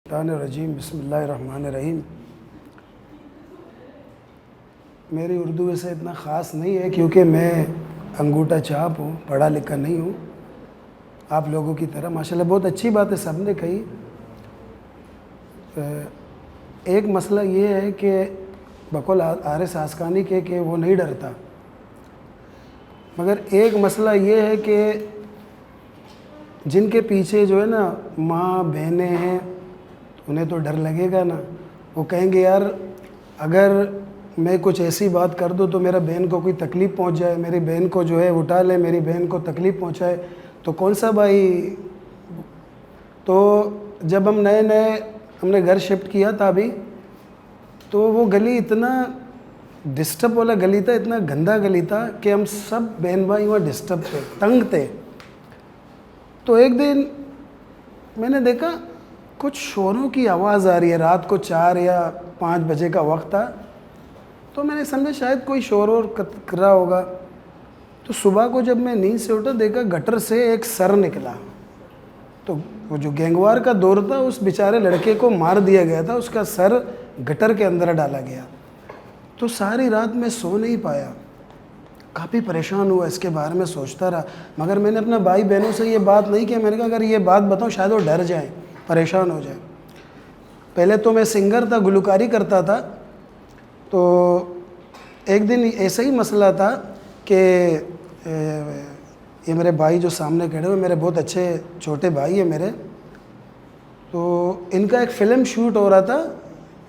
रजीम बिस्मिल्लाहिर्रहमानिर्रहीम। मेरी उर्दू वैसे इतना ख़ास नहीं है क्योंकि मैं अंगूठा छाप हूँ, पढ़ा लिखा नहीं हूँ आप लोगों की तरह। माशाल्लाह बहुत अच्छी बात है सब ने कही। एक मसला ये है कि बकौल आरिस आसकानी के कि वो नहीं डरता, मगर एक मसला ये है कि जिनके पीछे जो है ना माँ बहनें हैं उन्हें तो डर लगेगा ना। वो कहेंगे यार अगर मैं कुछ ऐसी बात कर दूँ तो मेरा बहन को कोई तकलीफ़ पहुंच जाए, मेरी बहन को जो है उठा ले, मेरी बहन को तकलीफ़ पहुंचाए तो कौन सा भाई। तो जब हम नए नए हमने घर शिफ्ट किया था अभी, तो वो गली इतना डिस्टर्ब वाला गली था, इतना गंदा गली था कि हम सब बहन भाई वहाँ डिस्टर्ब थे, तंग थे। तो एक दिन मैंने देखा कुछ शोरों की आवाज़ आ रही है, रात को 4 या 5 बजे का वक्त था। तो मैंने समझा शायद कोई शोर और कर रहा होगा। तो सुबह को जब मैं नींद से उठा देखा गटर से एक सर निकला। तो वो जो गैंगवार का दौर था उस बेचारे लड़के को मार दिया गया था, उसका सर गटर के अंदर डाला गया। तो सारी रात मैं सो नहीं पाया, काफ़ी परेशान हुआ, इसके बारे में सोचता रहा। मगर मैंने अपने भाई बहनों से ये बात नहीं किया। मैंने कहा अगर ये बात बताऊँ शायद वो डर जाए, परेशान हो जाए। पहले तो मैं सिंगर था, गुलकारी करता था। तो एक दिन ऐसा ही मसला था कि ये मेरे भाई जो सामने खड़े हुए मेरे बहुत अच्छे छोटे भाई है मेरे, तो इनका एक फ़िल्म शूट हो रहा था,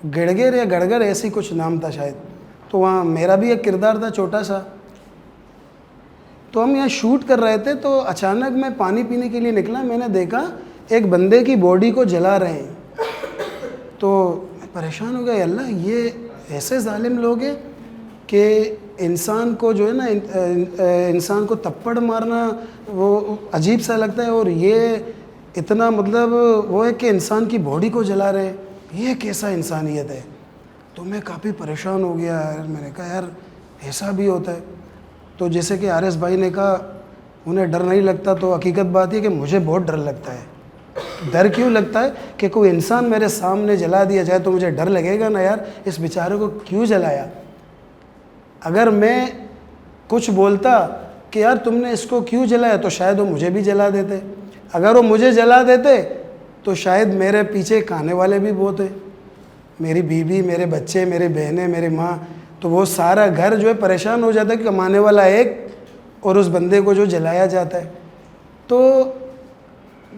गिड़गिर या गड़गर ऐसी कुछ नाम था शायद। तो वहाँ मेरा भी एक किरदार था छोटा सा। तो हम यहाँ शूट कर रहे थे, तो अचानक मैं पानी पीने के लिए निकला। मैंने देखा एक बंदे की बॉडी को जला रहे हैं। तो मैं परेशान हो गया, अल्लाह ये ऐसे जालिम लोग हैं कि इंसान को जो है ना इंसान को थप्पड़ मारना वो अजीब सा लगता है, और ये इतना मतलब वो है कि इंसान की बॉडी को जला रहे हैं, ये कैसा इंसानियत है। तो मैं काफ़ी परेशान हो गया यार। मैंने कहा यार ऐसा भी होता है। तो जैसे कि आरिस भाई ने कहा उन्हें डर नहीं लगता, तो हकीकत बात है कि मुझे बहुत डर लगता है। डर क्यों लगता है कि कोई इंसान मेरे सामने जला दिया जाए तो मुझे डर लगेगा ना यार, इस बेचारे को क्यों जलाया। अगर मैं कुछ बोलता कि यार तुमने इसको क्यों जलाया तो शायद वो मुझे भी जला देते। अगर वो मुझे जला देते तो शायद मेरे पीछे खाने वाले भी बहुत हैं, मेरी बीवी, मेरे बच्चे, मेरी बहनें, मेरी माँ। तो वो सारा घर जो है परेशान हो जाता है कि कमाने वाला एक और उस बंदे को जो जलाया जाता है। तो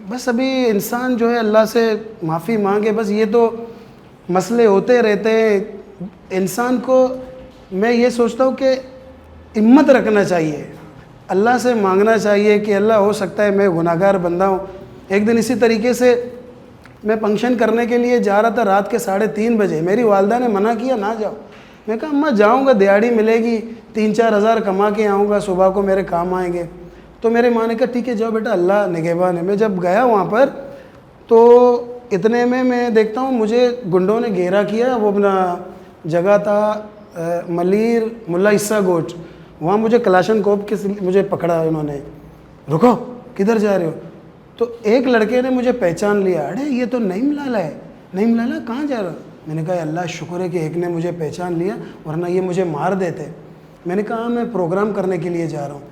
बस अभी इंसान जो है अल्लाह से माफ़ी मांगे, बस ये तो मसले होते रहते हैं। इंसान को मैं ये सोचता हूँ कि हिम्मत रखना चाहिए, अल्लाह से मांगना चाहिए कि अल्लाह हो सकता है मैं गुनाहगार बंदा हूँ। एक दिन इसी तरीके से मैं फंक्शन करने के लिए जा रहा था, रात के 3:30 बजे। मेरी वालदा ने मना किया ना जाओ। मैं कहा अम्मा जाऊँगा, दिहाड़ी मिलेगी, 3-4 हज़ार कमा के आऊँगा, सुबह को मेरे काम आएंगे। तो मेरे माँ ने कहा ठीक है जाओ बेटा, अल्लाह निगहबान है। मैं जब गया वहाँ पर तो इतने में मैं देखता हूँ मुझे गुंडों ने घेरा किया। वो अपना जगह था मलीर मुल्ला ईसा गोट, वहाँ मुझे कलाशनकोव के मुझे पकड़ा उन्होंने। रुको, किधर जा रहे हो। तो एक लड़के ने मुझे पहचान लिया, अरे ये तो नईम लाला है। नईम लाला कहाँ जा रहे हो। मैंने कहा अल्लाह शुक्र है कि एक ने मुझे पहचान लिया, वरना ये मुझे मार देते। मैंने कहा मैं प्रोग्राम करने के लिए जा रहा हूँ।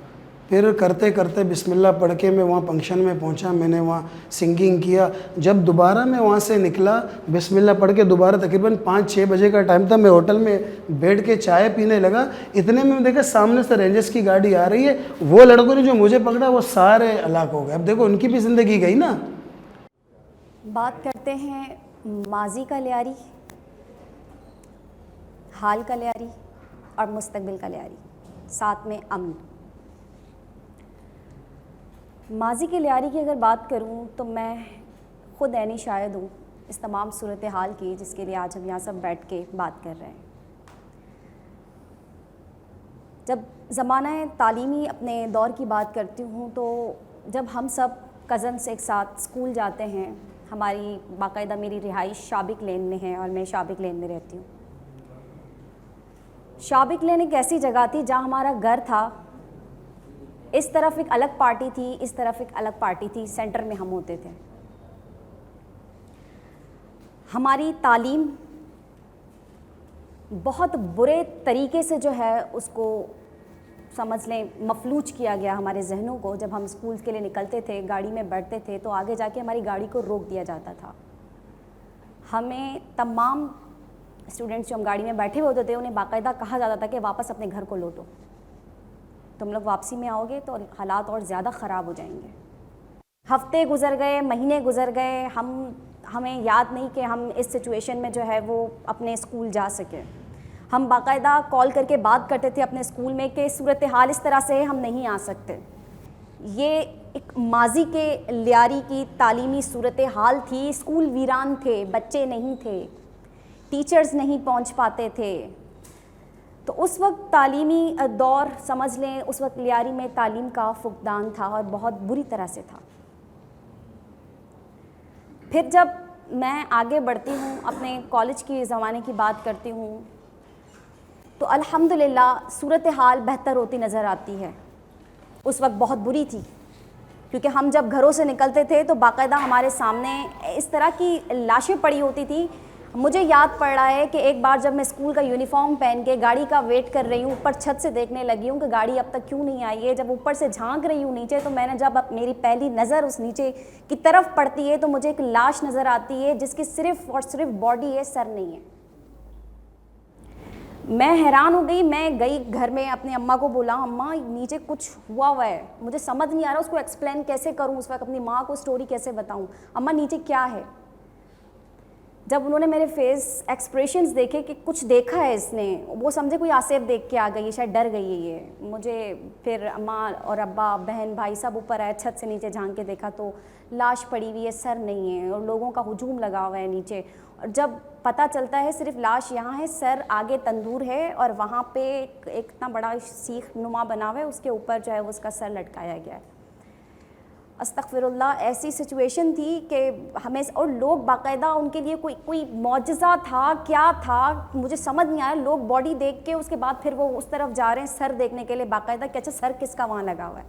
फिर करते करते बिस्मिल्लाह पढ़ के मैं वहाँ फंक्शन में पहुँचा, मैंने वहाँ सिंगिंग किया। जब दोबारा मैं वहाँ से निकला बिस्मिल्लाह पढ़ के, दोबारा तकरीबन 5-6 बजे का टाइम था, मैं होटल में बैठ के चाय पीने लगा। इतने में देखा सामने से रेंजर्स की गाड़ी आ रही है। वो लड़कों ने जो मुझे पकड़ा वो सारे हलाक हो गए। अब देखो उनकी भी ज़िंदगी गई ना। बात करते हैं माजी का लियारी, हाल का लियारी और मुस्तकबिल का लियारी, साथ में अमन। माजी के लियारी की अगर बात करूं तो मैं ख़ुद ऐनी शायद हूँ इस तमाम सूरत हाल की जिसके लिए आज हम यहाँ सब बैठ के बात कर रहे हैं। जब ज़माना तालीमी अपने दौर की बात करती हूँ तो जब हम सब कज़न्स एक साथ स्कूल जाते हैं, हमारी बाकायदा मेरी रिहाइश शाबिक लेन में है और मैं शाबिक लेन में रहती हूँ। शाबिक लेन एक ऐसी जगह थी जहाँ हमारा घर था, इस तरफ एक अलग पार्टी थी, इस तरफ एक अलग पार्टी थी, सेंटर में हम होते थे। हमारी तालीम बहुत बुरे तरीके से जो है उसको समझ लें मफलूज किया गया हमारे जहनों को। जब हम स्कूल के लिए निकलते थे, गाड़ी में बैठते थे, तो आगे जाके हमारी गाड़ी को रोक दिया जाता था। हमें तमाम स्टूडेंट्स जो हम गाड़ी में बैठे हुए होते थे उन्हें बाकायदा कहा जाता था कि वापस अपने घर को लौटो, तुम लोग वापसी में आओगे तो हालात और ज़्यादा ख़राब हो जाएंगे। हफ्ते गुजर गए, महीने गुजर गए, हमें याद नहीं कि हम इस सिचुएशन में जो है वो अपने स्कूल जा सके। हम बाकायदा कॉल करके बात करते थे अपने स्कूल में कि सूरत हाल इस तरह से है, हम नहीं आ सकते। ये एक माजी के लियारी की तालीमी सूरत हाल थी। स्कूल वीरान थे, बच्चे नहीं थे, टीचर्स नहीं पहुंच पाते थे। तो उस वक्त तालीमी दौर समझ लें, उस वक्त लियारी में तालीम का फुकदान था और बहुत बुरी तरह से था। फिर जब मैं आगे बढ़ती हूँ, अपने कॉलेज के ज़माने की बात करती हूँ, तो अल्हम्दुलिल्लाह सूरत हाल बेहतर होती नज़र आती है। उस वक्त बहुत बुरी थी, क्योंकि हम जब घरों से निकलते थे तो बाकायदा हमारे सामने इस तरह की लाशें पड़ी होती थी। मुझे याद पड़ रहा है कि एक बार जब मैं स्कूल का यूनिफॉर्म पहन के गाड़ी का वेट कर रही हूँ, ऊपर छत से देखने लगी हूँ कि गाड़ी अब तक क्यों नहीं आई है। जब ऊपर से झांक रही हूँ नीचे, तो मैंने जब मेरी पहली नज़र उस नीचे की तरफ पड़ती है तो मुझे एक लाश नज़र आती है जिसकी सिर्फ़ और सिर्फ बॉडी है, सर नहीं है। मैं हैरान हो गई। मैं गई घर में, अपनी अम्मा को बोला, अम्मा नीचे कुछ हुआ है, मुझे समझ नहीं आ रहा उसको एक्सप्लेन कैसे करूँ, उस वक्त अपनी माँ को स्टोरी कैसे बताऊँ, अम्मा नीचे क्या है। जब उन्होंने मेरे फेस एक्सप्रेशंस देखे कि कुछ देखा है इसने, वो समझे कोई आसेब देख के आ गई है, शायद डर गई है ये। मुझे फिर अम्मा और अब्बा, बहन, भाई सब ऊपर आए, छत से नीचे झांक के देखा तो लाश पड़ी हुई है, सर नहीं है, और लोगों का हुजूम लगा हुआ है नीचे। और जब पता चलता है सिर्फ लाश यहाँ है, सर आगे तंदूर है और वहाँ पे एक इतना बड़ा सीख नुमा बना हुआ है, उसके ऊपर जो है उसका सर लटकाया गया है। अस्तगफिरुल्लाह, ऐसी सिचुएशन थी कि हमें, और लोग बाकायदा, उनके लिए कोई मौजज़ा था, क्या था मुझे समझ नहीं आया। लोग बॉडी देख के उसके बाद फिर वो उस तरफ जा रहे हैं सर देखने के लिए बाकायदा कि अच्छा सर किसका वहाँ लगा हुआ है।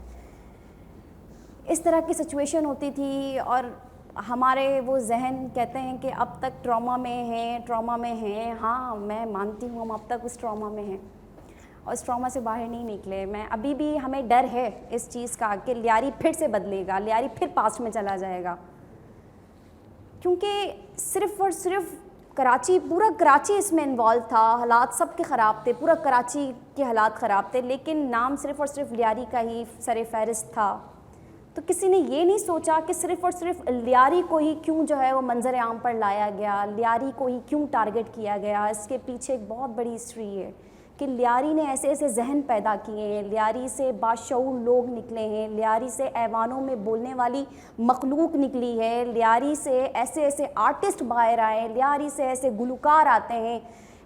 इस तरह की सिचुएशन होती थी। और हमारे वो जहन कहते हैं कि अब तक ट्रॉमा में हैं। हाँ, मैं मानती हूँ हम अब तक उस ट्रॉमा में हैं और इस ट्रॉमा से बाहर नहीं निकले। मैं अभी भी, हमें डर है इस चीज़ का कि लियारी फिर से बदलेगा, लियारी फिर पास्ट में चला जाएगा, क्योंकि सिर्फ़ और सिर्फ कराची, पूरा कराची इसमें इन्वॉल्व था। हालात सबके ख़राब थे, पूरा कराची के हालात ख़राब थे, लेकिन नाम सिर्फ़ और सिर्फ लियारी का ही सर फहरिस्त था। तो किसी ने ये नहीं सोचा कि सिर्फ़ और सिर्फ लियारी को ही क्यों जो है वो मंजर आम पर लाया गया, लियारी को ही क्यों टारगेट किया गया। इसके पीछे एक बहुत बड़ी हिस्ट्री है कि लियारी ने ऐसे ऐसे जहन पैदा किए हैं, लियारी से बाशऊर लोग निकले हैं, लियारी से ऐवानों में बोलने वाली मखलूक निकली है, लियारी से ऐसे ऐसे आर्टिस्ट बाहर आए, लियारी से ऐसे गुलकार आते हैं,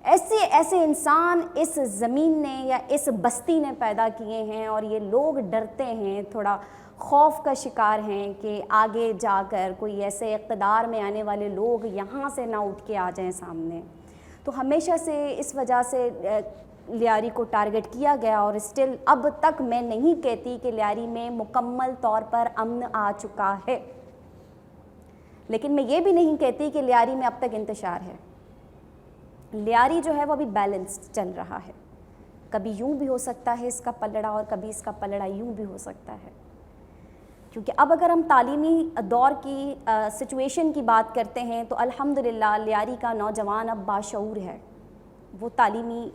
ऐसे ऐसे इंसान इस ज़मीन ने या इस बस्ती ने पैदा किए हैं। और ये लोग डरते हैं, थोड़ा खौफ का शिकार हैं कि आगे जाकर कोई ऐसे इक़्तिदार में आने वाले लोग यहाँ से ना उठ के आ जाएं सामने। तो हमेशा से इस वजह से लियारी को टारगेट किया गया। और स्टिल अब तक मैं नहीं कहती कि लियारी में मुकम्मल तौर पर अमन आ चुका है, लेकिन मैं ये भी नहीं कहती कि लियारी में अब तक इंतशार है। लियारी जो है वो अभी बैलेंस चल रहा है। कभी यूं भी हो सकता है इसका पलड़ा और कभी इसका पलड़ा यूं भी हो सकता है, क्योंकि अब अगर हम तालीमी दौर की सिचुएशन की बात करते हैं तो अल्हम्दुलिल्लाह लियारी का नौजवान अब बाशऊर है। वो तालीमी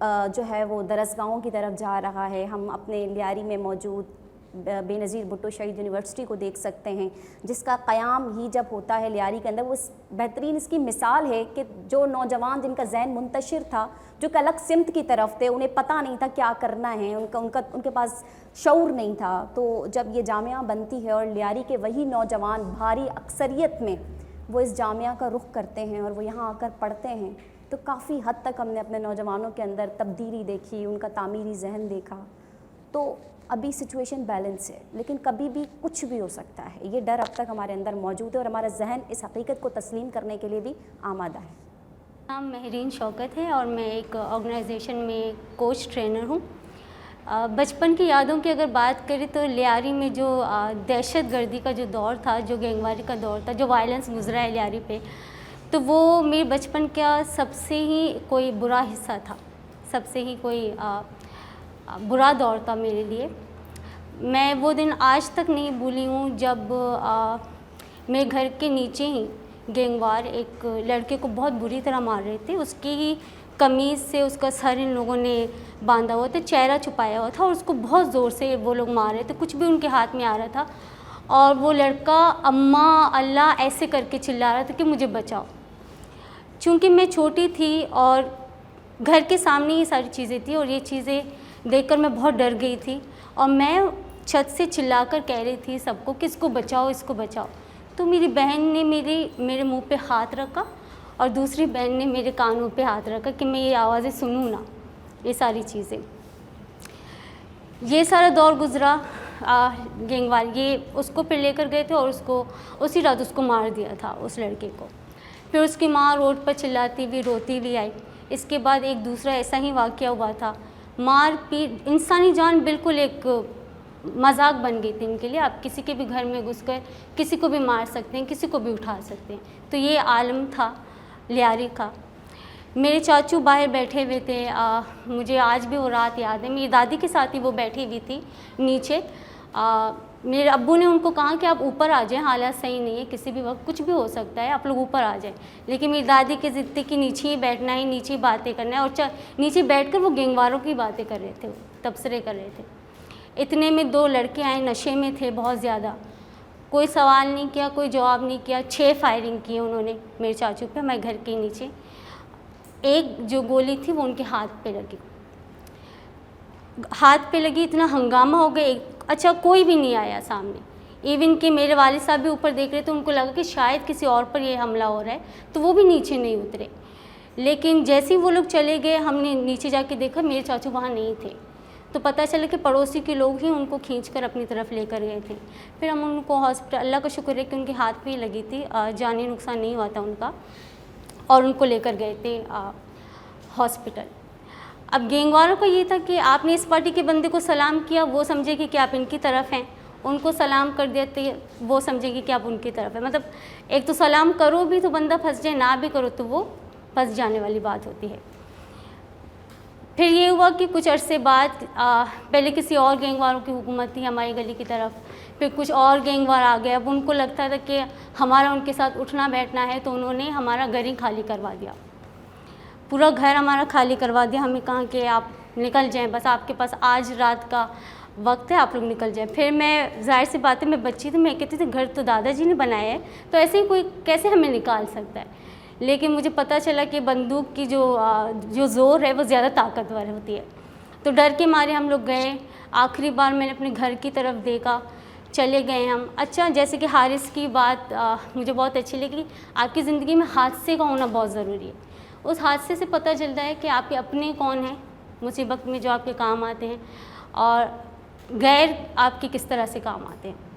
जो है वो दरसगाहों की तरफ जा रहा है। हम अपने लियारी में मौजूद बेनज़ीर भुट्टो शहीद यूनिवर्सिटी को देख सकते हैं, जिसका क़याम ही जब होता है लियारी के अंदर, वो बेहतरीन इसकी मिसाल है कि जो नौजवान जिनका जहन मुंतशिर था, जो कि अलग सिमत की तरफ थे, उन्हें पता नहीं था क्या करना है, उनके पास शऊर नहीं था। तो जब ये जामिया बनती है और लियारी के वही नौजवान भारी अक्सरियत में वो इस जामिया का रुख करते हैं और वो यहाँ आकर पढ़ते हैं, तो काफ़ी हद तक हमने अपने नौजवानों के अंदर तब्दीली देखी, उनका तामीरी जहन देखा। तो अभी सिचुएशन बैलेंस है, लेकिन कभी भी कुछ भी हो सकता है। ये डर अब तक हमारे अंदर मौजूद है और हमारा जहन इस हकीकत को तस्लीम करने के लिए भी आमादा है। नाम महरीन शौकत है और मैं एक ऑर्गेनाइजेशन में कोच ट्रेनर हूँ। बचपन की यादों की अगर बात करें तो लियारी में जो दहशत गर्दी का जो दौर था, जो गैंगवारी का दौर था, जो वायलेंस गुजरा है लियारी पे, तो वो मेरे बचपन का सबसे ही कोई बुरा हिस्सा था, सबसे ही कोई बुरा दौर था मेरे लिए। मैं वो दिन आज तक नहीं भूली हूँ जब मेरे घर के नीचे ही गैंगवार एक लड़के को बहुत बुरी तरह मार रहे थे। उसकी ही कमीज़ से उसका सर इन लोगों ने बांधा हुआ था, चेहरा छुपाया हुआ था और उसको बहुत ज़ोर से वो लोग मार रहे थे, कुछ भी उनके हाथ में आ रहा था और वो लड़का अम्मा अल्लाह ऐसे करके चिल्ला रहा था कि मुझे बचाओ। चूँकि मैं छोटी थी और घर के सामने ये सारी चीज़ें थी और ये चीज़ें देखकर मैं बहुत डर गई थी और मैं छत से चिल्लाकर कह रही थी सबको कि इसको बचाओ, इसको बचाओ। तो मेरी बहन ने मेरे मुंह पे हाथ रखा और दूसरी बहन ने मेरे कानों पे हाथ रखा कि मैं ये आवाज़ें सुनूं ना, ये सारी चीज़ें। ये सारा दौर गुज़रा। गैंगवार ये उसको फिर लेकर गए थे और उसको उसी रात उसको मार दिया था, उस लड़के को। फिर उसकी माँ रोड पर चिल्लाती हुई रोती हुई आई। इसके बाद एक दूसरा ऐसा ही वाक़या हुआ था। मार पीट, इंसानी जान बिल्कुल एक मजाक बन गई थी इनके लिए। आप किसी के भी घर में घुसकर किसी को भी मार सकते हैं, किसी को भी उठा सकते हैं। तो ये आलम था लियारी का। मेरे चाचू बाहर बैठे हुए थे। मुझे आज भी वो रात याद है। मेरी दादी के साथ ही वो बैठी हुई थी नीचे। मेरे अब्बू ने उनको कहा कि आप ऊपर आ जाएं, हालात सही नहीं है, किसी भी वक्त कुछ भी हो सकता है, आप लोग ऊपर आ जाएं। लेकिन मेरी दादी की ज़िद थी कि नीचे ही बैठना है, नीचे ही बातें करना है। और नीचे बैठकर वो गैंगवारों की बातें कर रहे थे, तबसरे कर रहे थे। इतने में 2 लड़के आए, नशे में थे बहुत ज़्यादा। कोई सवाल नहीं किया, कोई जवाब नहीं किया। 6 फायरिंग की उन्होंने मेरे चाचू पे, हमारे घर के नीचे। एक जो गोली थी वो उनके हाथ पे लगी, हाथ पे लगी। इतना हंगामा हो गया। अच्छा कोई भी नहीं आया सामने। इवन कि मेरे वालिद साहब भी ऊपर देख रहे थे, उनको लगा कि शायद किसी और पर ये हमला हो रहा है, तो वो भी नीचे नहीं उतरे। लेकिन जैसे ही वो लोग चले गए, हमने नीचे जाके देखा, मेरे चाचू वहाँ नहीं थे। तो पता चला कि पड़ोसी के लोग ही उनको खींचकर अपनी तरफ लेकर गए थे। फिर हम उनको हॉस्पिटल, अल्लाह का शुक्र है कि उनके हाथ पे ही लगी थी, जानी नुकसान नहीं हुआ था उनका, और उनको लेकर गए थे हॉस्पिटल। अब गैंगवारों का ये था कि आपने इस पार्टी के बंदे को सलाम किया, वो समझेगी कि आप इनकी तरफ हैं। उनको सलाम कर दिया तो वो समझेगी कि आप उनकी तरफ है। मतलब एक तो सलाम करो भी तो बंदा फंस जाए, ना भी करो तो वो फंस जाने वाली बात होती है। फिर ये हुआ कि कुछ अरसे बाद पहले किसी और गैंगवारों की हुकूमत थी हमारी गली की तरफ, फिर कुछ और गैंगवार आ गए। अब उनको लगता था कि हमारा उनके साथ उठना बैठना है, तो उन्होंने हमारा घर ही खाली करवा दिया, पूरा घर हमारा खाली करवा दिया। हमें कहा कि आप निकल जाएं, बस आपके पास आज रात का वक्त है, आप लोग निकल जाएं। फिर मैं, जाहिर सी बात है, मैं बच्ची थी, मैं कहती थी घर तो दादाजी ने बनाया है, तो ऐसे ही कोई कैसे हमें निकाल सकता है। लेकिन मुझे पता चला कि बंदूक की जो ज़ोर है वो ज़्यादा ताकतवर होती है। तो डर के मारे हम लोग गए। आखिरी बार मैंने अपने घर की तरफ देखा, चले गए हम। अच्छा, जैसे कि हारिस की बात मुझे बहुत अच्छी लगी। आपकी ज़िंदगी में हादसे का होना बहुत ज़रूरी है। उस हादसे से पता चलता है कि आपके अपने कौन हैं मुसीबत में, जो आपके काम आते हैं, और गैर आपके किस तरह से काम आते हैं।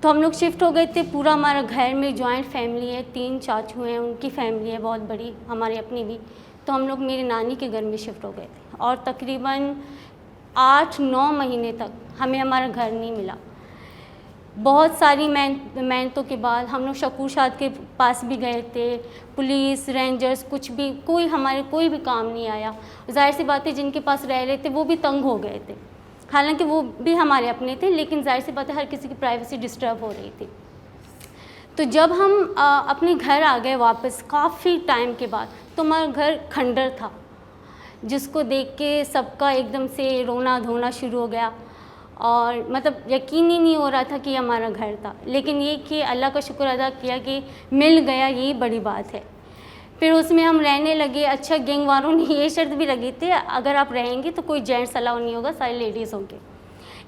तो हम लोग शिफ्ट हो गए थे। पूरा हमारा घर में जॉइंट फैमिली है, 3 चाचू हैं, उनकी फैमिली है बहुत बड़ी, हमारी अपनी भी। तो हम लोग मेरी नानी के घर में शिफ्ट हो गए थे और तकरीबन 8-9 महीने तक हमें हमारा घर नहीं मिला। बहुत सारी मेहनतों के बाद हम लोग शकूर शाद के पास भी गए थे, पुलिस, रेंजर्स, कुछ भी, कोई भी काम नहीं आया। जाहिर सी बात है, जिनके पास रह रहे थे वो भी तंग हो गए थे। हालांकि वो भी हमारे अपने थे, लेकिन जाहिर सी बात है हर किसी की प्राइवेसी डिस्टर्ब हो रही थी। तो जब हम अपने घर आ गए वापस काफ़ी टाइम के बाद, तो हमारा घर खंडर था, जिसको देख के सबका एकदम से रोना धोना शुरू हो गया। और मतलब यकीन ही नहीं हो रहा था कि हमारा घर था। लेकिन ये कि अल्लाह का शुक्र अदा किया कि मिल गया, यही बड़ी बात है। फिर उसमें हम रहने लगे। अच्छा, गैंगवारों ने ये शर्त भी लगी थी, अगर आप रहेंगे तो कोई जेंट्स अलाउ नहीं होगा, सारी लेडीज़ होंगे।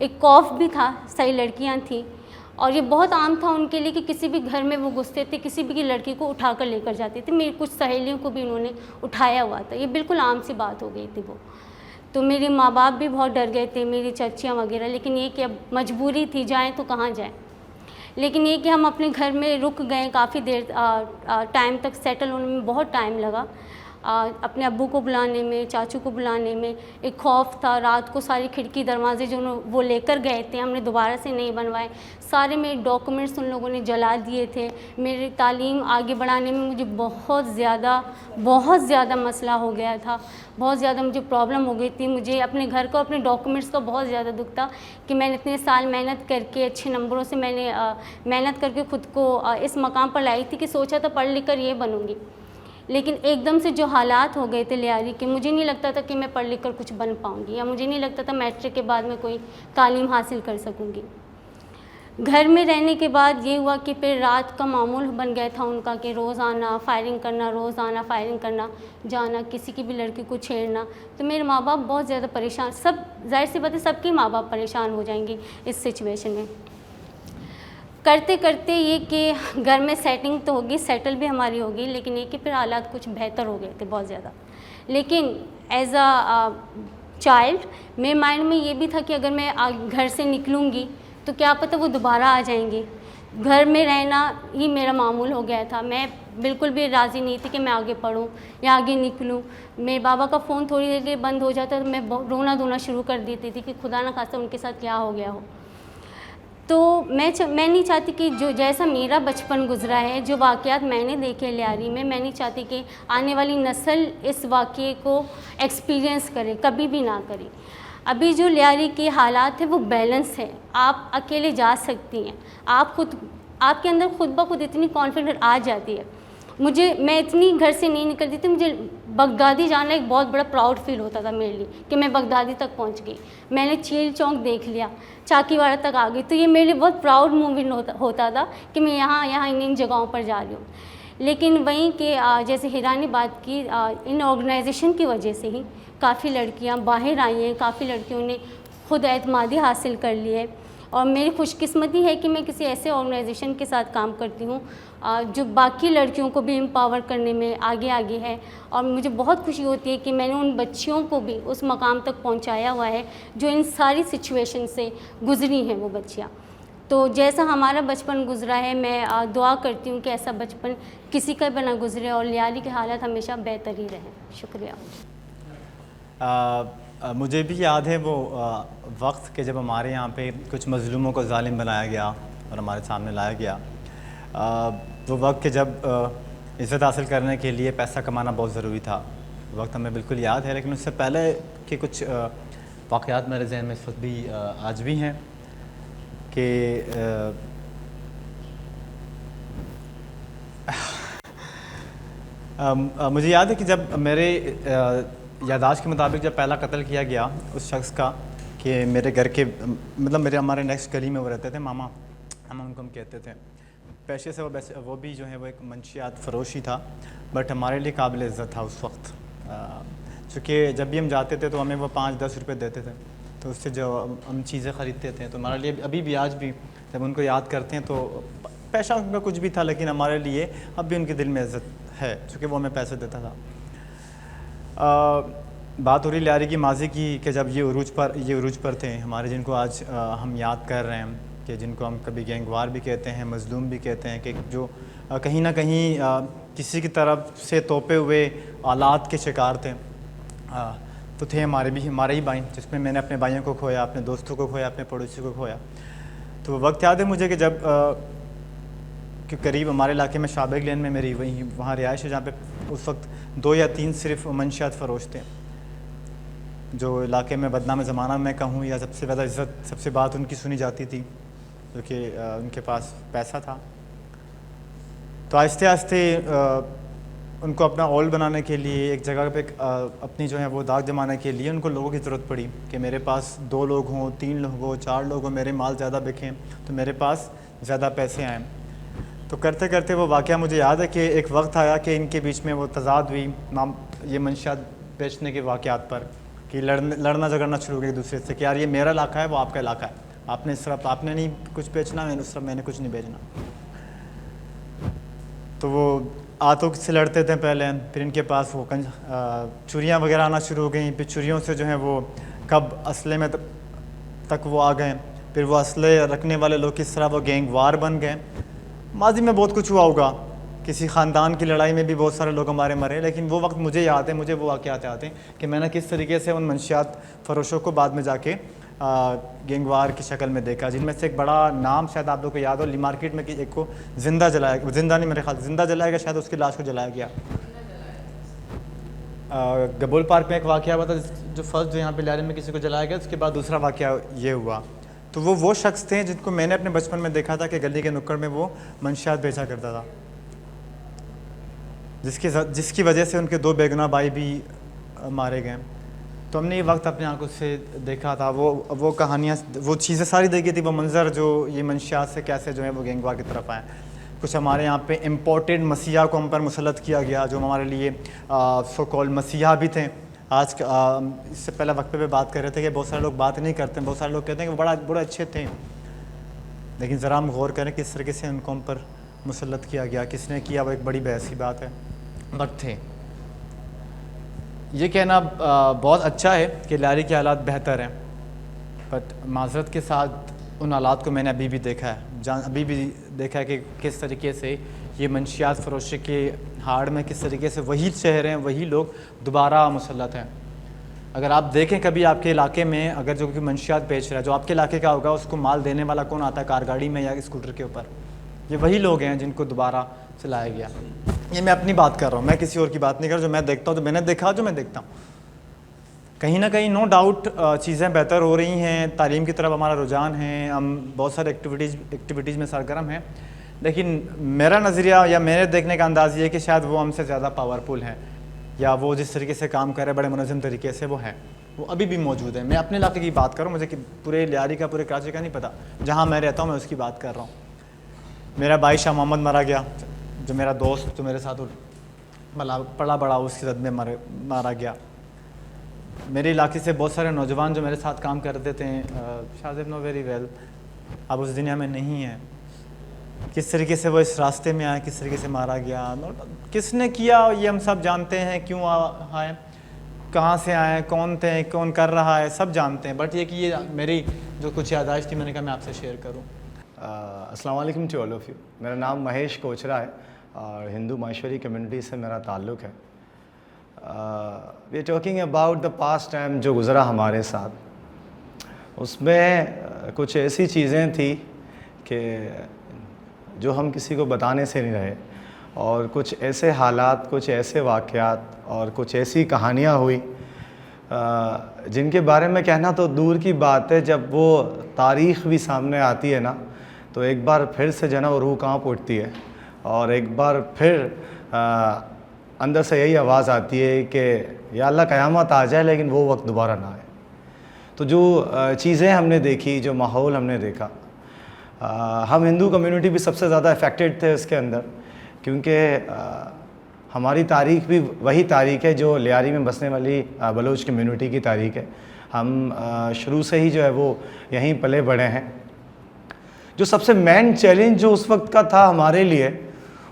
एक खौफ भी था, सारी लड़कियां थी, और ये बहुत आम था उनके लिए कि किसी भी घर में वो घुसते थे, किसी भी की लड़की को उठा कर लेकर जाते थे। मेरी कुछ सहेलियों को भी उन्होंने उठाया हुआ था, ये बिल्कुल आम सी बात हो गई थी वो। तो मेरे माँ बाप भी बहुत डर गए थे, मेरी चचियाँ वगैरह। लेकिन ये कि अब मजबूरी थी, जाएँ तो कहाँ जाएँ। लेकिन ये कि हम अपने घर में रुक गए काफ़ी देर, टाइम तक सेटल होने में बहुत टाइम लगा। अपने अब्बू को बुलाने में, चाचू को बुलाने में एक खौफ था। रात को सारी खिड़की दरवाजे जो वो लेकर गए थे, हमने दोबारा से नहीं बनवाए। सारे मेरे डॉक्यूमेंट्स उन लोगों ने जला दिए थे। मेरी तालीम आगे बढ़ाने में मुझे बहुत ज़्यादा मसला हो गया था, बहुत ज़्यादा मुझे प्रॉब्लम हो गई थी। मुझे अपने घर का, अपने डॉक्यूमेंट्स का बहुत ज़्यादा दुख था कि मैंने इतने साल मेहनत करके, अच्छे नंबरों से मैंने मेहनत करके ख़ुद को इस मकाम पर लाई थी कि सोचा था पढ़ लिख कर ये बनूँगी। लेकिन एकदम से जो हालात हो गए थे लियारी के, मुझे नहीं लगता था कि मैं पढ़ लिख कर कुछ बन पाऊँगी, या मुझे नहीं लगता था मैट्रिक के बाद मैं कोई तालीम हासिल कर सकूँगी। घर में रहने के बाद ये हुआ कि फिर रात का मामूल बन गया था उनका कि रोज़ आना फायरिंग करना, रोज़ आना फायरिंग करना, जाना किसी की भी लड़की को छेड़ना। तो मेरे माँ बाप बहुत ज़्यादा परेशान, सब जाहिर सी बात है सबके माँ बाप परेशान हो जाएंगे इस सिचुएशन में। करते करते ये कि घर में सेटिंग तो होगी, सेटल भी हमारी होगी, लेकिन ये कि फिर हालात कुछ बेहतर हो गए थे बहुत ज़्यादा। लेकिन एज अ चाइल्ड मेरे माइंड में ये भी था कि अगर मैं घर से निकलूँगी तो क्या पता वो दोबारा आ जाएंगे। घर में रहना ही मेरा मामूल हो गया था। मैं बिल्कुल भी राज़ी नहीं थी कि मैं आगे पढ़ूँ या आगे निकलूँ। मेरे बाबा का फ़ोन थोड़ी देर के लिए बंद हो जाता तो मैं रोना धोना शुरू कर देती थी कि खुदा ना खास्ता उनके साथ क्या हो गया हो। तो मैं नहीं चाहती कि जो जैसा मेरा बचपन गुजरा है, जो वाक़यात मैंने देखे लियारी में, मैं नहीं चाहती कि आने वाली नस्ल इस वाक़ये को एक्सपीरियंस करे, कभी भी ना करे। अभी जो लियारी के हालात है वो बैलेंस है, आप अकेले जा सकती हैं, आपके अंदर खुद ब खुद इतनी कॉन्फिडेंस आ जाती है। मैं इतनी घर से नहीं निकलती थी, मुझे बगदादी जाना एक बहुत बड़ा प्राउड फील होता था मेरे लिए कि मैं बगदादी तक पहुंच गई, मैंने चील चौक देख लिया, चाकीवाड़ा तक आ गई। तो ये मेरे लिए बहुत प्राउड मोमेंट होता था कि मैं यहाँ इन जगहों पर जा रही हूँ। लेकिन वहीं के जैसे हिरा ने बात की, इन ऑर्गेनाइजेशन की वजह से ही काफ़ी लड़कियाँ बाहर आई हैं, काफ़ी लड़कियों ने खुद एतमादी हासिल कर ली है। और मेरी खुशकिस्मती है कि मैं किसी ऐसे ऑर्गेनाइजेशन के साथ काम करती हूँ जो बाकी लड़कियों को भी एम्पावर करने में आगे है। और मुझे बहुत खुशी होती है कि मैंने उन बच्चियों को भी उस मकाम तक पहुँचाया हुआ है जो इन सारी सिचुएशन से गुजरी हैं वो बच्चियाँ। तो जैसा हमारा बचपन गुजरा है, मैं दुआ करती हूँ कि ऐसा बचपन किसी का भी ना गुजरे और लियारी के हालात हमेशा बेहतर ही रहें। शुक्रिया। मुझे भी याद है वो वक्त के जब हमारे यहाँ पे कुछ मज़लूमों को ज़ालिम बनाया गया और हमारे सामने लाया गया। वो वक्त के जब इज़्ज़त हासिल करने के लिए पैसा कमाना बहुत ज़रूरी था, वक्त हमें बिल्कुल याद है। लेकिन उससे पहले के कुछ वाक़यात मेरे जहन में इस वक्त भी आज भी हैं कि मुझे याद है कि जब मेरे यादाश्त के मुताबिक जब पहला कत्ल किया गया उस शख्स का, कि मेरे घर के मतलब हमारे नेक्स्ट गली में वो रहते थे, मामा उनको हम कहते थे। पेशे से वो भी जो है वो एक मंशियात फ़रोश ही था, बट हमारे लिए काबिल इज़्ज़त था उस वक्त। चूँकि जब भी हम जाते थे तो हमें वो 5-10 रुपये देते थे, तो उससे जो हम चीज़ें ख़रीदते थे तो हमारे लिए अभी भी आज भी जब उनको याद करते हैं तो पैसा उनका कुछ भी था, लेकिन हमारे लिए अब भी उनके दिल में इज़्ज़त है चूँकि वो हमें पैसे देता था। बात हो रही लियारी की माजी की कि जब ये उरूज पर थे हमारे, जिनको आज हम याद कर रहे हैं, कि जिनको हम कभी गैंगवार भी कहते हैं, मज़लूम भी कहते हैं, कि जो कहीं ना कहीं किसी की तरफ से तोपे हुए आलात के शिकार थे। तो थे हमारे ही भाई, जिसमें मैंने अपने भाइयों को खोया, अपने दोस्तों को खोया, अपने पड़ोसी को खोया। तो वक्त याद है मुझे कि जब कि करीब हमारे इलाके में शाबिक लेन में मेरी वहाँ रिहाइश है, जहाँ पे उस वक्त 2 या 3 सिर्फ मंशियात फ़रोश थे, जो इलाके में बदनाम ज़माना मैं कहूँ या सबसे ज़्यादा इज़्ज़त, सबसे बात उनकी सुनी जाती थी क्योंकि उनके पास पैसा था। तो आहिस्ते आहिस्ते उनको अपना ओल बनाने के लिए, एक जगह पे अपनी जो है वो दाग जमाने के लिए उनको लोगों की ज़रूरत पड़ी कि मेरे पास 2 लोग हों, 3 लोग हों, 4 लोग हों, मेरे माल ज़्यादा बिकें तो मेरे पास ज़्यादा पैसे आएँ। तो करते करते वो वाक़या मुझे याद है कि एक वक्त आया कि इनके बीच में वो तज़ाद हुई ये मंशियात बेचने के वाक़यात पर, कि लड़ना झगड़ना शुरू हो गया एक दूसरे से कि यार ये मेरा इलाका है, वो आपका इलाका है, आपने इस तरफ आपने नहीं कुछ बेचना, मैंने उस तरफ मैंने कुछ नहीं बेचना। तो वो आतों से लड़ते थे पहले, फिर इनके पास वो छुरियाँ वगैरह आना शुरू हो गई, फिर छुरियों से जो है वो कब असले में तक वो आ गए, फिर वो असले रखने वाले लोग किस तरह वो गैंगवार बन गए। माजी में बहुत कुछ हुआ होगा किसी ख़ानदान की लड़ाई में भी बहुत सारे लोग हमारे मरे, लेकिन वो वक्त मुझे याद है, मुझे वो वाक़यात याद हैं कि मैंने किस तरीके से उन मंशियात फ़रोशों को बाद में जाके गैंगवार की शक्ल में देखा, जिनमें से एक बड़ा नाम शायद आप लोग को याद हो, ली मार्केट में कि एक को ज़िंदा जलाया, ज़िंदा नहीं मेरे ख्याल ज़िंदा जलाया गया, शायद उसकी लाश को जलाया गया। गबोल पार्क में एक वाक़या हुआ था, जो फर्स्ट जो यहाँ पे लारे में किसी को जलाया गया, उसके बाद दूसरा वाक़या ये हुआ। तो वो शख्स थे जिनको मैंने अपने बचपन में देखा था कि गली के नुक्कड़ में वो मंशियात बेचा करता था, जिसकी वजह से उनके 2 बेगुनाह भाई भी मारे गए। तो हमने ये वक्त अपनी आंखों से देखा था, वो कहानियाँ, वो चीज़ें सारी देखी थी, वो मंज़र जो ये मंशियात से कैसे जो है वो गैंगवार की तरफ आए। कुछ हमारे यहाँ पे इम्पोर्टेड मसीहा को हम पर मुसल्लत किया गया, जो हमारे लिए सो कॉल्ड मसीहा भी थे। आज इससे पहले वक्त पे बात कर रहे थे कि बहुत सारे लोग बात नहीं करते, बहुत सारे लोग कहते हैं कि वो बड़े अच्छे थे, लेकिन ज़रा हम गौर करें किस तरीके से उनको हम पर मुसल्लत किया गया, किसने किया, वो एक बड़ी बहस की बात है। बट थे, ये कहना बहुत अच्छा है कि लारी के हालात बेहतर हैं, बट माजरत के साथ उन हालात को मैंने अभी भी देखा है, अभी भी देखा है कि किस तरीके से ये मंशियात फ़रोशी के हाड़ में किस तरीके से वही चेहरे हैं, वही लोग दोबारा मुसल्लत हैं। अगर आप देखें कभी आपके इलाके में अगर जो कोई मंशियात बेच रहा है, जो आपके इलाके का होगा, उसको माल देने वाला कौन आता है कार गाड़ी में या स्कूटर के ऊपर? ये वही लोग हैं जिनको दोबारा चलाया गया। ये मैं अपनी बात कर रहा हूँ, मैं किसी और की बात नहीं कर रहा, जो मैं देखता हूँ, जो मैंने देखा, जो मैं देखता हूँ। कहीं ना कहीं नो डाउट चीज़ें बेहतर हो रही हैं, तालीम की तरफ हमारा रुझान है, हम बहुत सारे एक्टिविटीज़ में सरगर्म हैं, लेकिन मेरा नज़रिया या मेरे देखने का अंदाज़ ये है कि शायद वो हमसे ज़्यादा पावरफुल हैं, या वो जिस तरीके से काम कर रहे हैं बड़े मुनज़्ज़म तरीके से वो हैं, वो अभी भी मौजूद है। मैं अपने इलाके की बात कर रहा हूँ, मुझे पूरे लियारी का, पूरे कराची का नहीं पता, जहाँ मैं रहता हूँ मैं उसकी बात कर रहा हूँ। मेरा भाई शाह मोहम्मद मारा गया, जो मेरा दोस्त जो मेरे साथ पला बड़ा उसकी जद में मारा गया। मेरे इलाके से बहुत सारे नौजवान जो मेरे साथ काम करते थे, शाज़िब नो वेरी वेल, अब उस दुनिया में नहीं है। किस तरीके से वो इस रास्ते में आए, किस तरीके से मारा गया, किसने किया ये हम सब जानते हैं, क्यों आए, कहाँ से आए, कौन थे, कौन कर रहा है, सब जानते हैं। बट ये कि ये मेरी जो कुछ यादाश्त थी, मैंने कहा मैं आपसे शेयर करूँ। अस्सलाम वालेकुम टू ऑल ऑफ़ यू। मेरा नाम महेश कोचरा है और हिंदू माहेश्वरी कम्युनिटी से मेरा ताल्लुक़ है। We are talking about the past time जो गुज़रा हमारे साथ, उसमें कुछ ऐसी चीज़ें थी कि जो हम किसी को बताने से नहीं रहे, और कुछ ऐसे हालात, कुछ ऐसे वाक़यात और कुछ ऐसी कहानियाँ हुई जिनके बारे में कहना तो दूर की बात है, जब वो तारीख़ भी सामने आती है ना, तो एक बार फिर से जना वो रूह काँप उठती है, और एक बार फिर अंदर से यही आवाज़ आती है कि या अल्लाह क़यामत आ जाए लेकिन वो वक्त दोबारा ना आए। तो जो चीज़ें हमने देखी, जो माहौल हमने देखा, हम हिंदू कम्युनिटी भी सबसे ज़्यादा अफेक्टेड थे इसके अंदर, क्योंकि हमारी तारीख़ भी वही तारीख़ है जो लियारी में बसने वाली बलोच कम्युनिटी की तारीख़ है। हम शुरू से ही जो है वो यहीं पले बड़े हैं। जो सबसे मेन चैलेंज जो उस वक्त का था हमारे लिए,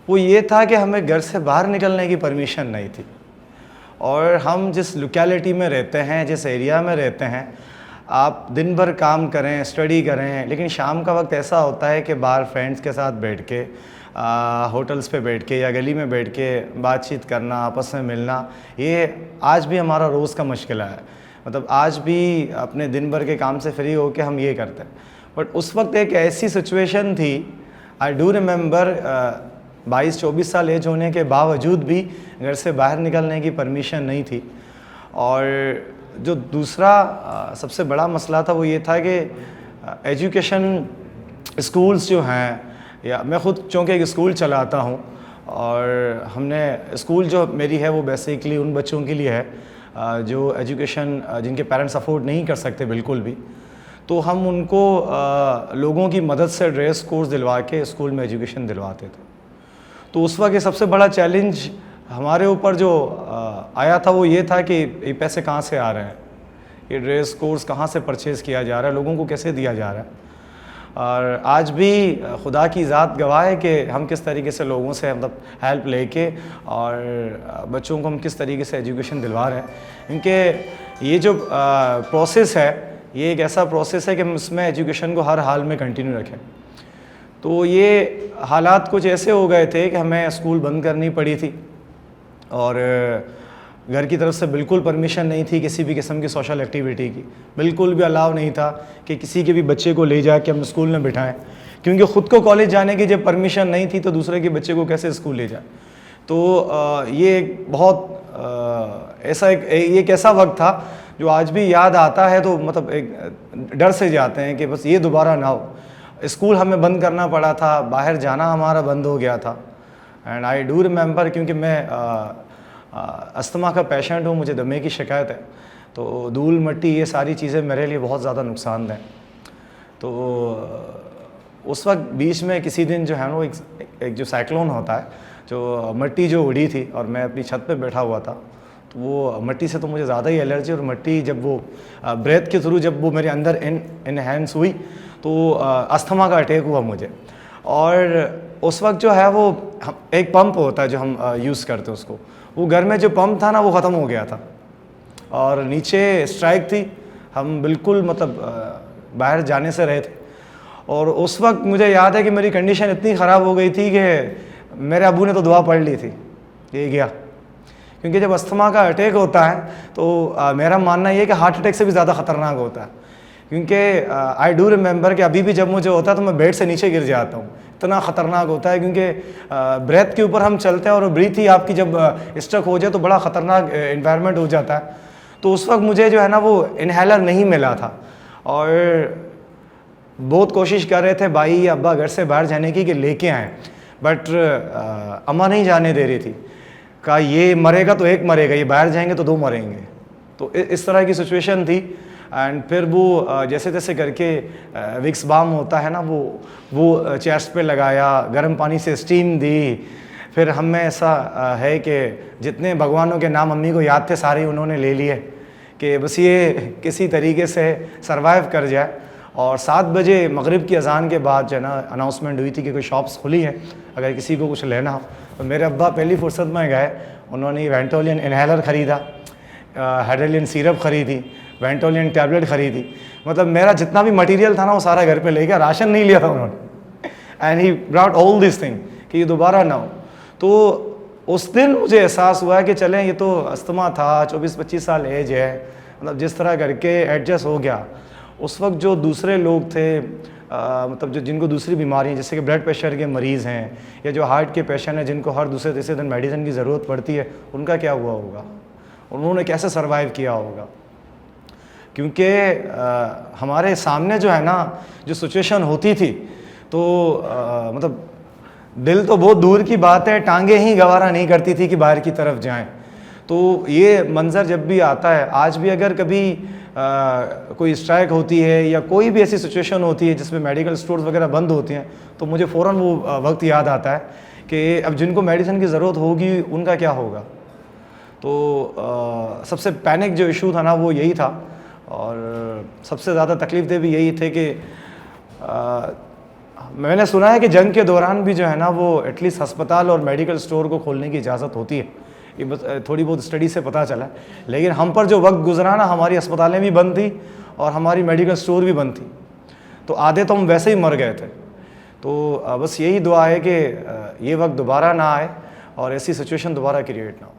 वो ये था कि हमें घर से बाहर निकलने की परमिशन नहीं थी, और हम जिस लोकेलिटी में रहते हैं, जिस एरिया में रहते हैं, आप दिन भर काम करें, स्टडी करें, लेकिन शाम का वक्त ऐसा होता है कि बाहर फ्रेंड्स के साथ बैठ के होटल्स पे बैठ के या गली में बैठ के बातचीत करना, आपस में मिलना, ये आज भी हमारा रोज़ का मुश्किल है। मतलब आज भी अपने दिन भर के काम से फ्री होकर हम ये करते हैं। बट उस वक्त एक ऐसी सिचुएशन थी, आई डू रिमेंबर, 22-24 साल एज होने के बावजूद भी घर से बाहर निकलने की परमिशन नहीं थी। और जो दूसरा सबसे बड़ा मसला था वो ये था कि एजुकेशन स्कूल्स जो हैं, या मैं ख़ुद चूँकि एक स्कूल चलाता हूँ, और हमने स्कूल जो मेरी है वो बेसिकली उन बच्चों के लिए है जो एजुकेशन जिनके पेरेंट्स अफोर्ड नहीं कर सकते बिल्कुल भी, तो हम उनको लोगों की मदद से ड्रेस कोर्स दिलवा के स्कूल में एजुकेशन दिलवाते थे। तो उस वक्त ये सबसे बड़ा चैलेंज हमारे ऊपर जो आया था वो ये था कि ये पैसे कहाँ से आ रहे हैं, ये ड्रेस कोर्स कहाँ से परचेज़ किया जा रहा है, लोगों को कैसे दिया जा रहा है। और आज भी खुदा की ज़ात गवाह है कि हम किस तरीके से लोगों से मतलब हेल्प लेके और बच्चों को हम किस तरीके से एजुकेशन दिलवा रहे हैं, क्योंकि ये जो प्रोसेस है ये एक ऐसा प्रोसेस है कि हम उसमें एजुकेशन को हर हाल में कंटिन्यू रखें। तो ये हालात कुछ ऐसे हो गए थे कि हमें स्कूल बंद करनी पड़ी थी और घर की तरफ से बिल्कुल परमिशन नहीं थी किसी भी किस्म की सोशल एक्टिविटी की, बिल्कुल भी अलाउ नहीं था कि किसी के भी बच्चे को ले जाके हम स्कूल में बिठाएं, क्योंकि ख़ुद को कॉलेज जाने की जब परमिशन नहीं थी तो दूसरे के बच्चे को कैसे स्कूल ले जाए। तो ये एक बहुत एक ऐसा वक्त था जो आज भी याद आता है तो मतलब एक डर से जाते हैं कि बस ये दोबारा ना हो। स्कूल हमें बंद करना पड़ा था, बाहर जाना हमारा बंद हो गया था। एंड आई डू रिमेंबर, क्योंकि मैं अस्थमा का पेशेंट हूँ, मुझे दमे की शिकायत है, तो धूल मिट्टी ये सारी चीज़ें मेरे लिए बहुत ज़्यादा नुकसानदेह। तो उस वक्त बीच में किसी दिन जो है ना एक जो साइक्लोन होता है, जो मिट्टी जो उड़ी थी और मैं अपनी छत पे बैठा हुआ था, तो वो मिट्टी से तो मुझे ज़्यादा ही एलर्जी, और मिट्टी जब वो ब्रेथ के थ्रू जब वो मेरे अंदर इनहेंस हुई तो अस्थमा का अटैक हुआ मुझे। और उस वक्त जो है वो एक पंप होता है जो हम यूज़ करते हैं उसको, वो घर में जो पंप था ना वो ख़त्म हो गया था और नीचे स्ट्राइक थी, हम बिल्कुल मतलब बाहर जाने से रहे थे। और उस वक्त मुझे याद है कि मेरी कंडीशन इतनी ख़राब हो गई थी कि मेरे अबू ने तो दुआ पढ़ ली थी ये गया, क्योंकि जब अस्थमा का अटैक होता है तो मेरा मानना ये है कि हार्ट अटैक से भी ज़्यादा ख़तरनाक होता है। क्योंकि आई डू रिमेंबर कि अभी भी जब मुझे होता है तो मैं बेड से नीचे गिर जाता हूँ, इतना ख़तरनाक होता है। क्योंकि ब्रेथ के ऊपर हम चलते हैं और ब्रीथ ही आपकी जब स्ट्रक हो जाए तो बड़ा ख़तरनाक इन्वायरमेंट हो जाता है। तो उस वक्त मुझे जो है ना वो इन्हेलर नहीं मिला था और बहुत कोशिश कर रहे थे भाई या अब्बा घर से बाहर जाने की कि लेके आएँ, बट अम्मा नहीं जाने दे रही थी। कहा ये मरेगा तो एक मरेगा, ये बाहर जाएंगे तो दो मरेंगे। तो इस तरह की सिचुएशन थी। एंड फिर वो जैसे तैसे करके विक्स बाम होता है ना वो चेस्ट पे लगाया, गर्म पानी से स्टीम दी। फिर हमें ऐसा है कि जितने भगवानों के नाम अम्मी को याद थे सारे उन्होंने ले लिए कि बस ये किसी तरीके से सरवाइव कर जाए। और 7 बजे मगरिब की अज़ान के बाद जो है ना अनाउंसमेंट हुई थी कि कोई शॉप्स खुली हैं, अगर किसी को कुछ लेना हो। तो मेरे अब्बा पहली फुर्सत में गए, उन्होंने वेंटोलियन इन्हेलर ख़रीदा, हाइड्रोलियन सिरप ख़रीदी, वेंटोलियन टैबलेट ख़रीदी। मतलब मेरा जितना भी मटेरियल था ना वो सारा घर पे ले गया, राशन नहीं लिया था उन्होंने। And he brought all this thing कि ये दोबारा ना हो। तो उस दिन मुझे एहसास हुआ कि चलें ये तो अस्थमा था, 24-25 साल एज है, मतलब जिस तरह करके एडजस्ट हो गया। उस वक्त जो दूसरे लोग थे मतलब जो जिनको दूसरी बीमारियाँ जैसे कि ब्लड प्रेशर के मरीज़ हैं या जो हार्ट के पेशेंट हैं जिनको हर दूसरे तीसरे दिन मेडिसिन की ज़रूरत पड़ती है, उनका क्या हुआ होगा, उन्होंने कैसे सर्वाइव किया होगा। क्योंकि हमारे सामने जो है ना जो सिचुएशन होती थी तो मतलब दिल तो बहुत दूर की बात है, टांगे ही गवारा नहीं करती थी कि बाहर की तरफ जाएं। तो ये मंज़र जब भी आता है, आज भी अगर कभी कोई स्ट्राइक होती है या कोई भी ऐसी सिचुएशन होती है जिसमें मेडिकल स्टोर्स वगैरह बंद होती हैं, तो मुझे फ़ौरन वो वक्त याद आता है कि अब जिनको मेडिसिन की ज़रूरत होगी उनका क्या होगा। तो सबसे पैनिक जो इशू था ना वो यही था और सबसे ज़्यादा तकलीफ दे भी यही थे कि मैंने सुना है कि जंग के दौरान भी जो है ना वो एटलीस्ट अस्पताल और मेडिकल स्टोर को खोलने की इजाज़त होती है, ये बस थोड़ी बहुत स्टडी से पता चला। लेकिन हम पर जो वक्त गुजरा ना, हमारी अस्पतालें भी बंद थी और हमारी मेडिकल स्टोर भी बंद थी, तो आधे तो हम वैसे ही मर गए थे। तो बस यही दुआ है कि ये वक्त दोबारा ना आए और ऐसी सिचुएशन दोबारा क्रिएट ना हो।